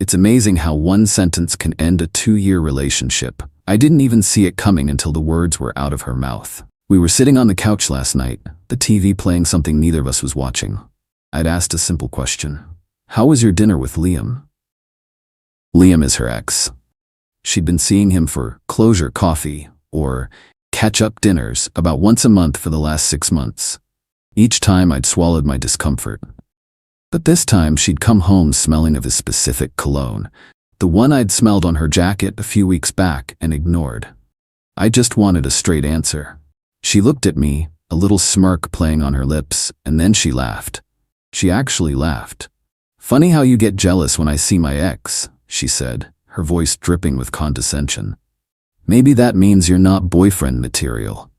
It's amazing how one sentence can end a 2-year relationship. I didn't even see it coming until the words were out of her mouth. We were sitting on the couch last night, the TV playing something neither of us was watching. I'd asked a simple question. How was your dinner with Liam? Liam is her ex. She'd been seeing him for closure coffee or catch-up dinners about once a month for the last 6 months. Each time I'd swallowed my discomfort. But this time she'd come home smelling of his specific cologne, the one I'd smelled on her jacket a few weeks back and ignored. I just wanted a straight answer. She looked at me, a little smirk playing on her lips, and then she laughed. She actually laughed. Funny how you get jealous when I see my ex, she said, her voice dripping with condescension. Maybe that means you're not boyfriend material.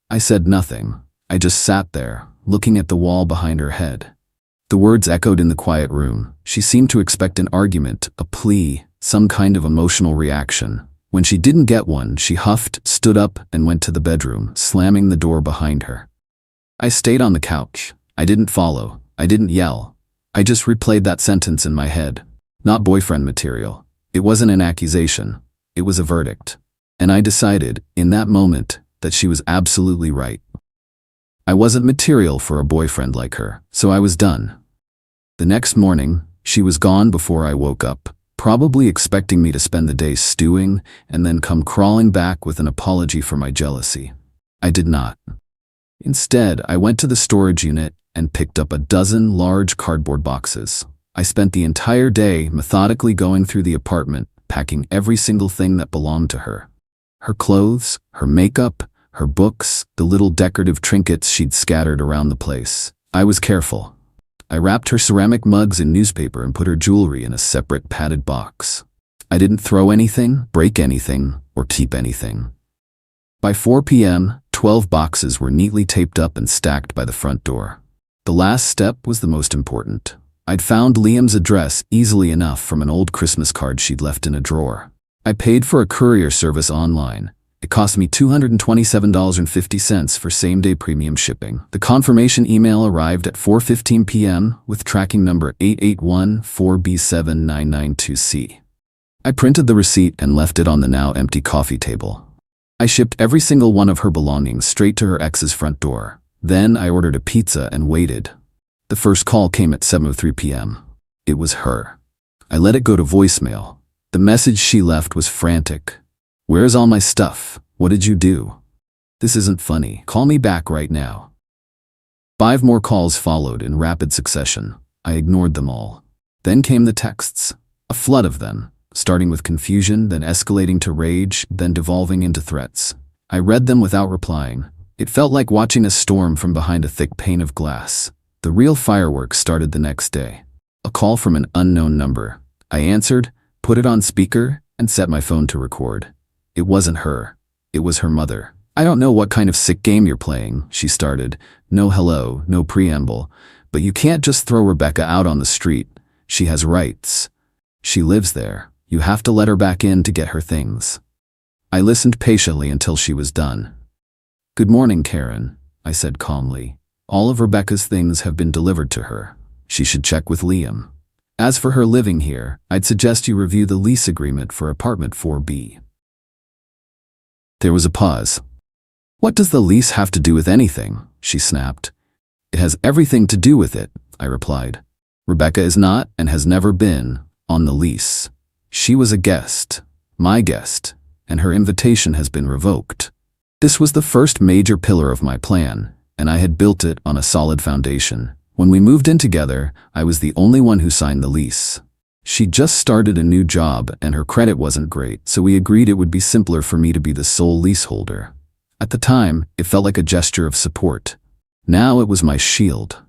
I said nothing. I just sat there, looking at the wall behind her head. The words echoed in the quiet room. She seemed to expect an argument, a plea, some kind of emotional reaction. When she didn't get one, she huffed, stood up, and went to the bedroom, slamming the door behind her. I stayed on the couch. I didn't follow. I didn't yell. I just replayed that sentence in my head. Not boyfriend material. It wasn't an accusation. It was a verdict. And I decided, in that moment, that she was absolutely right. I wasn't material for a boyfriend like her, so I was done. The next morning, she was gone before I woke up, probably expecting me to spend the day stewing and then come crawling back with an apology for my jealousy. I did not. Instead, I went to the storage unit and picked up a dozen large cardboard boxes. I spent the entire day methodically going through the apartment, packing every single thing that belonged to her. Her clothes, her makeup, her books, the little decorative trinkets she'd scattered around the place. I was careful. I wrapped her ceramic mugs in newspaper and put her jewelry in a separate padded box. I didn't throw anything, break anything, or keep anything. By 4 p.m., 12 boxes were neatly taped up and stacked by the front door. The last step was the most important. I'd found Liam's address easily enough from an old Christmas card she'd left in a drawer. I paid for a courier service online. It cost me $227.50 for same-day premium shipping. The confirmation email arrived at 4:15 p.m. with tracking number 881-4B7992C. I printed the receipt and left it on the now empty coffee table. I shipped every single one of her belongings straight to her ex's front door. Then I ordered a pizza and waited. The first call came at 7:03 p.m. It was her. I let it go to voicemail. The message she left was frantic. Where's all my stuff? What did you do? This isn't funny. Call me back right now. 5 more calls followed in rapid succession. I ignored them all. Then came the texts. A flood of them, starting with confusion, then escalating to rage, then devolving into threats. I read them without replying. It felt like watching a storm from behind a thick pane of glass. The real fireworks started the next day. A call from an unknown number. I answered, put it on speaker, and set my phone to record. It wasn't her. It was her mother. I don't know what kind of sick game you're playing, she started. No hello, no preamble. But you can't just throw Rebecca out on the street. She has rights. She lives there. You have to let her back in to get her things. I listened patiently until she was done. Good morning, Karen, I said calmly. All of Rebecca's things have been delivered to her. She should check with Liam. As for her living here, I'd suggest you review the lease agreement for apartment 4B. There was a pause. What does the lease have to do with anything? She snapped. It has everything to do with it, I replied. Rebecca is not, and has never been, on the lease. She was a guest, my guest, and her invitation has been revoked. This was the first major pillar of my plan, and I had built it on a solid foundation. When we moved in together, I was the only one who signed the lease. She'd just started a new job and her credit wasn't great, so we agreed it would be simpler for me to be the sole leaseholder. At the time, it felt like a gesture of support. Now it was my shield.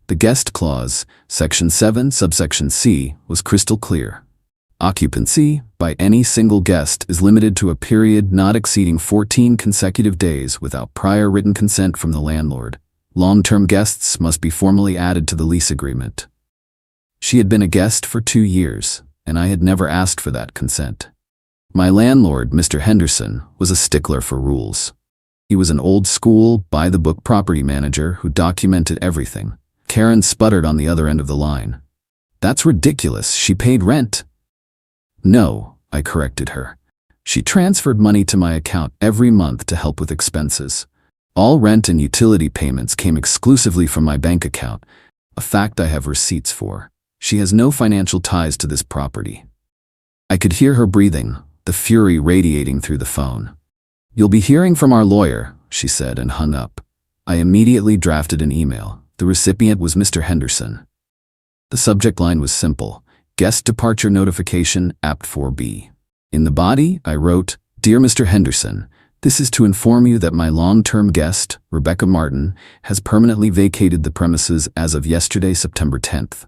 The guest clause, Section 7, subsection C, was crystal clear. Occupancy, by any single guest, is limited to a period not exceeding 14 consecutive days without prior written consent from the landlord. Long-term guests must be formally added to the lease agreement. She had been a guest for 2 years, and I had never asked for that consent. My landlord, Mr. Henderson, was a stickler for rules. He was an old-school, by-the-book property manager who documented everything. Karen sputtered on the other end of the line. That's ridiculous. She paid rent. No, I corrected her. She transferred money to my account every month to help with expenses. All rent and utility payments came exclusively from my bank account, a fact I have receipts for. She has no financial ties to this property. I could hear her breathing, the fury radiating through the phone. You'll be hearing from our lawyer, she said and hung up. I immediately drafted an email. The recipient was Mr. Henderson. The subject line was simple: guest departure notification, apt 4B. In the body, I wrote, Dear Mr. Henderson, this is to inform you that my long-term guest, Rebecca Martin, has permanently vacated the premises as of yesterday, September 10th.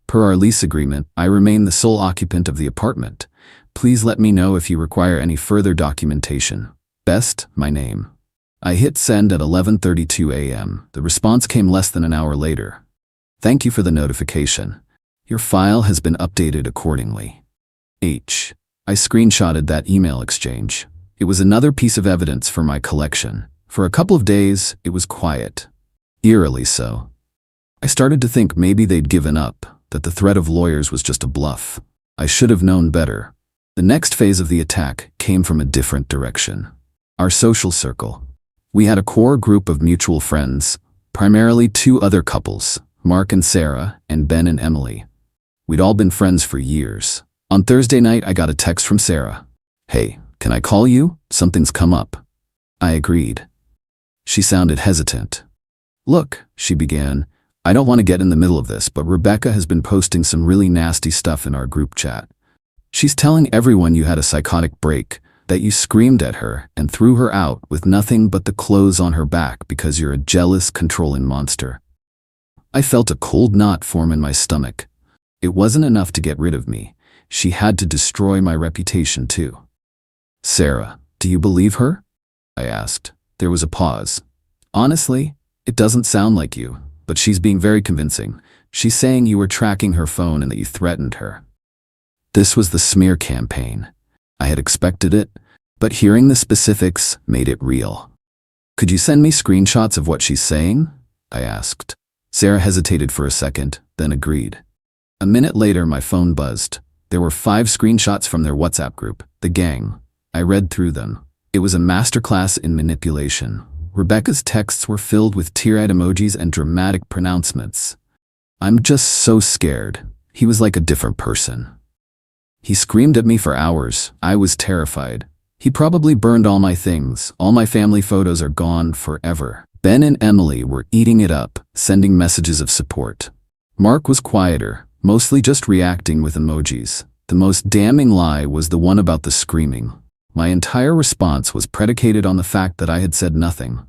Per our lease agreement, I remain the sole occupant of the apartment. Please let me know if you require any further documentation. Best, my name. I hit send at 11:32 a.m. The response came less than an hour later. Thank you for the notification. Your file has been updated accordingly. H. I screenshotted that email exchange. It was another piece of evidence for my collection. For a couple of days, it was quiet. Eerily so. I started to think maybe they'd given up, that the threat of lawyers was just a bluff. I should have known better. The next phase of the attack came from a different direction. Our social circle. We had a core group of mutual friends, primarily two other couples, Mark and Sarah, and Ben and Emily. We'd all been friends for years. On Thursday night, I got a text from Sarah. Hey, can I call you? Something's come up. I agreed. She sounded hesitant. Look, she began, I don't want to get in the middle of this, but Rebecca has been posting some really nasty stuff in our group chat. She's telling everyone you had a psychotic break, that you screamed at her and threw her out with nothing but the clothes on her back because you're a jealous, controlling monster. I felt a cold knot form in my stomach. It wasn't enough to get rid of me. She had to destroy my reputation too. Sarah, do you believe her? I asked. There was a pause. Honestly, it doesn't sound like you, but she's being very convincing. She's saying you were tracking her phone and that you threatened her. This was the smear campaign. I had expected it, but hearing the specifics made it real. Could you send me screenshots of what she's saying? I asked. Sarah hesitated for a second, then agreed. A minute later, my phone buzzed. There were 5 screenshots from their WhatsApp group, the gang. I read through them. It was a masterclass in manipulation. Rebecca's texts were filled with tear-eyed emojis and dramatic pronouncements. I'm just so scared. He was like a different person. He screamed at me for hours. I was terrified. He probably burned all my things. All my family photos are gone forever. Ben and Emily were eating it up, sending messages of support. Mark was quieter, mostly just reacting with emojis. The most damning lie was the one about the screaming. My entire response was predicated on the fact that I had said nothing.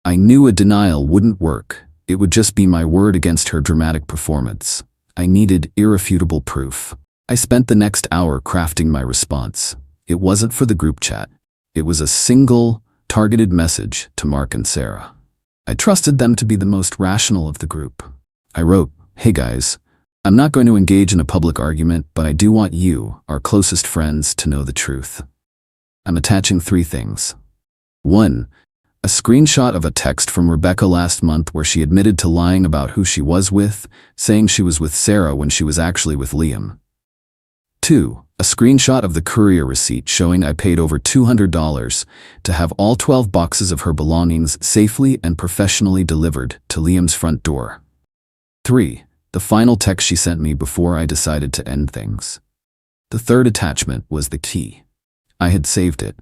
I knew a denial wouldn't work. It would just be my word against her dramatic performance. I needed irrefutable proof. I spent the next hour crafting my response. It wasn't for the group chat. It was a single, targeted message to Mark and Sarah. I trusted them to be the most rational of the group. I wrote, Hey guys, I'm not going to engage in a public argument, but I do want you, our closest friends, to know the truth. I'm attaching 3 things. 1. A screenshot of a text from Rebecca last month where she admitted to lying about who she was with, saying she was with Sarah when she was actually with Liam. 2. A screenshot of the courier receipt showing I paid over $200 to have all 12 boxes of her belongings safely and professionally delivered to Liam's front door. 3. The final text she sent me before I decided to end things. The 3rd attachment was the key. I had saved it.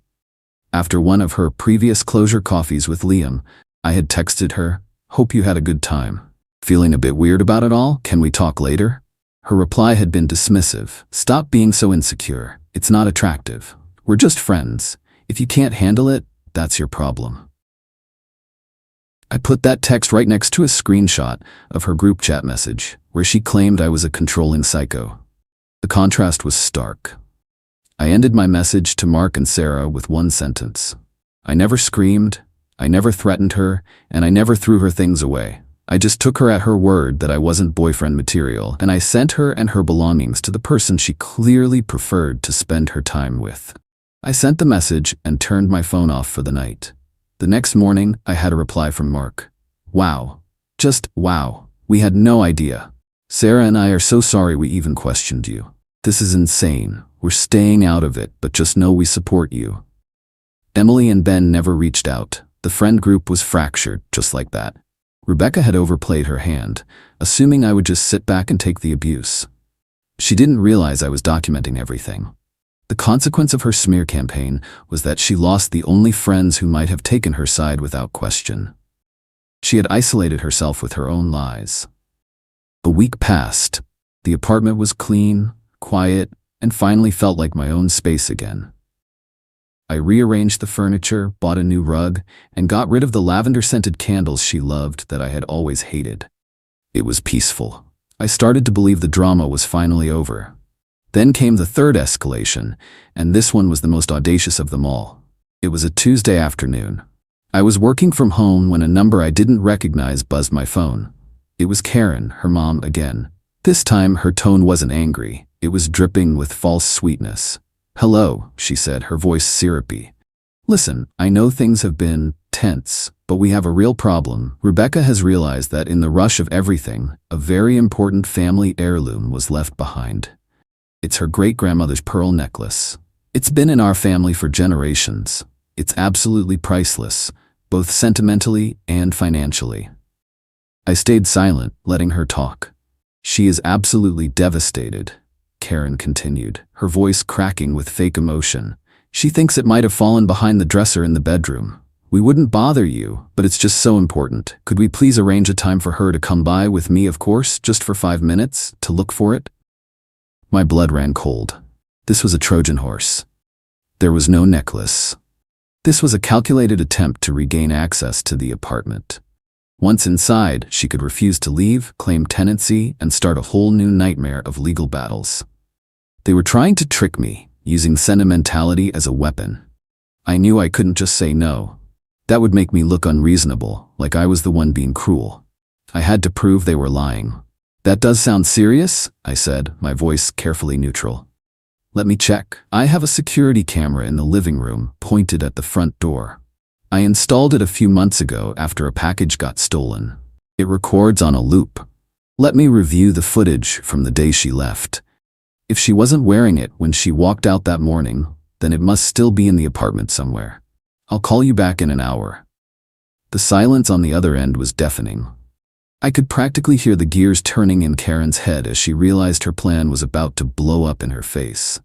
After one of her previous closure coffees with Liam, I had texted her, Hope you had a good time. Feeling a bit weird about it all? Can we talk later? Her reply had been dismissive. Stop being so insecure. It's not attractive. We're just friends. If you can't handle it, that's your problem. I put that text right next to a screenshot of her group chat message, where she claimed I was a controlling psycho. The contrast was stark. I ended my message to Mark and Sarah with one sentence. I never screamed, I never threatened her, and I never threw her things away. I just took her at her word that I wasn't boyfriend material, and I sent her and her belongings to the person she clearly preferred to spend her time with. I sent the message and turned my phone off for the night. The next morning, I had a reply from Mark. Wow. Just wow. We had no idea. Sarah and I are so sorry we even questioned you. This is insane. We're staying out of it, but just know we support you. Emily and Ben never reached out. The friend group was fractured, just like that. Rebecca had overplayed her hand, assuming I would just sit back and take the abuse. She didn't realize I was documenting everything. The consequence of her smear campaign was that she lost the only friends who might have taken her side without question. She had isolated herself with her own lies. A week passed. The apartment was clean, quiet, and finally felt like my own space again. I rearranged the furniture, bought a new rug, and got rid of the lavender-scented candles she loved that I had always hated. It was peaceful. I started to believe the drama was finally over. Then came the third escalation, and this one was the most audacious of them all. It was a Tuesday afternoon. I was working from home when a number I didn't recognize buzzed my phone. It was Karen, her mom again. This time her tone wasn't angry. It was dripping with false sweetness. "Hello," she said, her voice syrupy. "Listen, I know things have been tense, but we have a real problem. Rebecca has realized that in the rush of everything, a very important family heirloom was left behind. It's her great-grandmother's pearl necklace. It's been in our family for generations. It's absolutely priceless, both sentimentally and financially." I stayed silent, letting her talk. "She is absolutely devastated," Karen continued, her voice cracking with fake emotion. "She thinks it might have fallen behind the dresser in the bedroom. We wouldn't bother you, but it's just so important. Could we please arrange a time for her to come by with me, of course, just for 5 minutes, to look for it?" My blood ran cold. This was a Trojan horse. There was no necklace. This was a calculated attempt to regain access to the apartment. Once inside, she could refuse to leave, claim tenancy, and start a whole new nightmare of legal battles. They were trying to trick me, using sentimentality as a weapon. I knew I couldn't just say no. That would make me look unreasonable, like I was the one being cruel. I had to prove they were lying. "That does sound serious," I said, my voice carefully neutral. "Let me check. I have a security camera in the living room, pointed at the front door. I installed it a few months ago after a package got stolen. It records on a loop. Let me review the footage from the day she left. If she wasn't wearing it when she walked out that morning, then it must still be in the apartment somewhere. I'll call you back in an hour." The silence on the other end was deafening. I could practically hear the gears turning in Karen's head as she realized her plan was about to blow up in her face.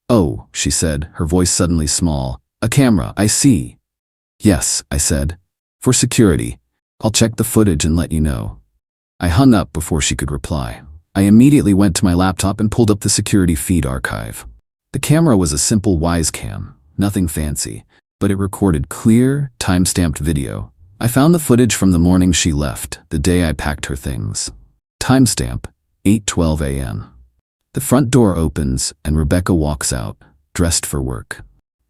"Oh," she said, her voice suddenly small. "A camera, I see." "Yes," I said. "For security. I'll check the footage and let you know." I hung up before she could reply. I immediately went to my laptop and pulled up the security feed archive. The camera was a simple Wisecam, nothing fancy, but it recorded clear, time-stamped video. I found the footage from the morning she left, the day I packed her things. Timestamp, 8:12 a.m. The front door opens and Rebecca walks out, dressed for work.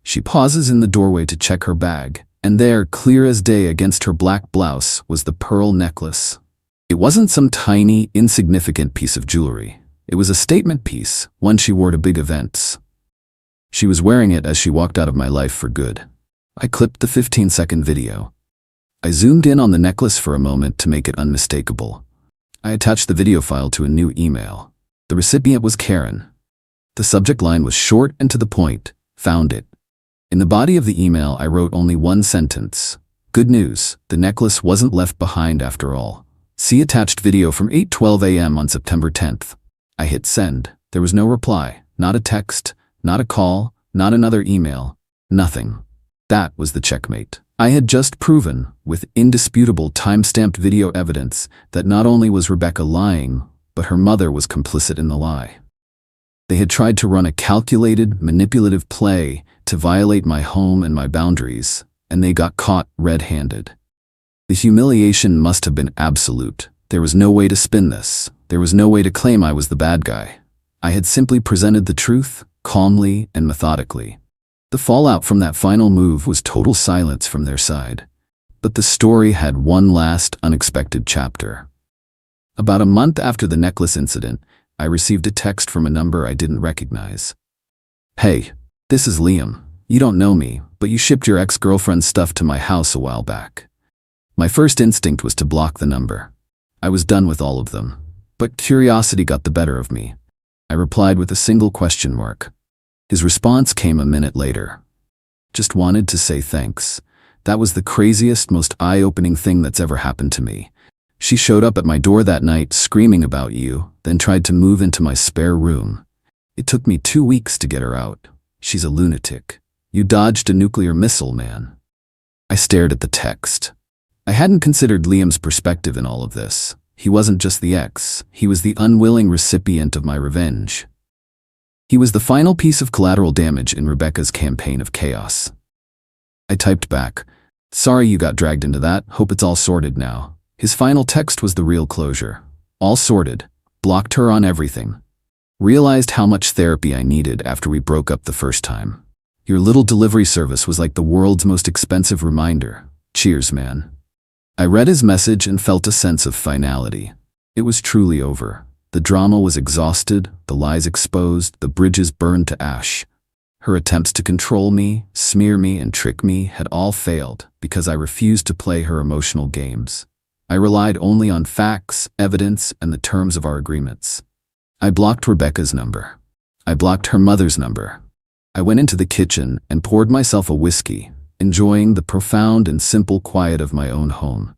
She pauses in the doorway to check her bag, and there, clear as day against her black blouse, was the pearl necklace. It wasn't some tiny, insignificant piece of jewelry. It was a statement piece, one she wore to big events. She was wearing it as she walked out of my life for good. I clipped the 15-second video. I zoomed in on the necklace for a moment to make it unmistakable. I attached the video file to a new email. The recipient was Karen. The subject line was short and to the point. "Found it." In the body of the email, I wrote only one sentence. "Good news, the necklace wasn't left behind after all. See attached video from 8:12 a.m. on September 10th. I hit send. There was no reply, not a text, not a call, not another email, nothing. That was the checkmate. I had just proven, with indisputable time-stamped video evidence, that not only was Rebecca lying, but her mother was complicit in the lie. They had tried to run a calculated, manipulative play to violate my home and my boundaries, and they got caught red-handed. The humiliation must have been absolute. There was no way to spin this. There was no way to claim I was the bad guy. I had simply presented the truth, calmly and methodically. The fallout from that final move was total silence from their side. But the story had one last unexpected chapter. About a month after the necklace incident, I received a text from a number I didn't recognize. "Hey, this is Liam. You don't know me, but you shipped your ex-girlfriend's stuff to my house a while back." My first instinct was to block the number. I was done with all of them. But curiosity got the better of me. I replied with a single question mark. His response came a minute later. Just wanted to say thanks. That was the craziest, most eye-opening thing that's ever happened to me. She showed up at my door that night screaming about you, then tried to move into my spare room. It took me 2 weeks to get her out. She's a lunatic. You dodged a nuclear missile, man. I stared at the text. I hadn't considered Liam's perspective in all of this. He wasn't just the ex, he was the unwilling recipient of my revenge. He was the final piece of collateral damage in Rebecca's campaign of chaos. I typed back, "Sorry you got dragged into that, hope it's all sorted now." His final text was the real closure. All sorted. Blocked her on everything. Realized how much therapy I needed after we broke up the first time. Your little delivery service was like the world's most expensive reminder. Cheers, man. I read his message and felt a sense of finality. It was truly over. The drama was exhausted, the lies exposed, the bridges burned to ash. Her attempts to control me, smear me, and trick me had all failed because I refused to play her emotional games. I relied only on facts, evidence, and the terms of our agreements. I blocked Rebecca's number. I blocked her mother's number. I went into the kitchen and poured myself a whiskey, enjoying the profound and simple quiet of my own home.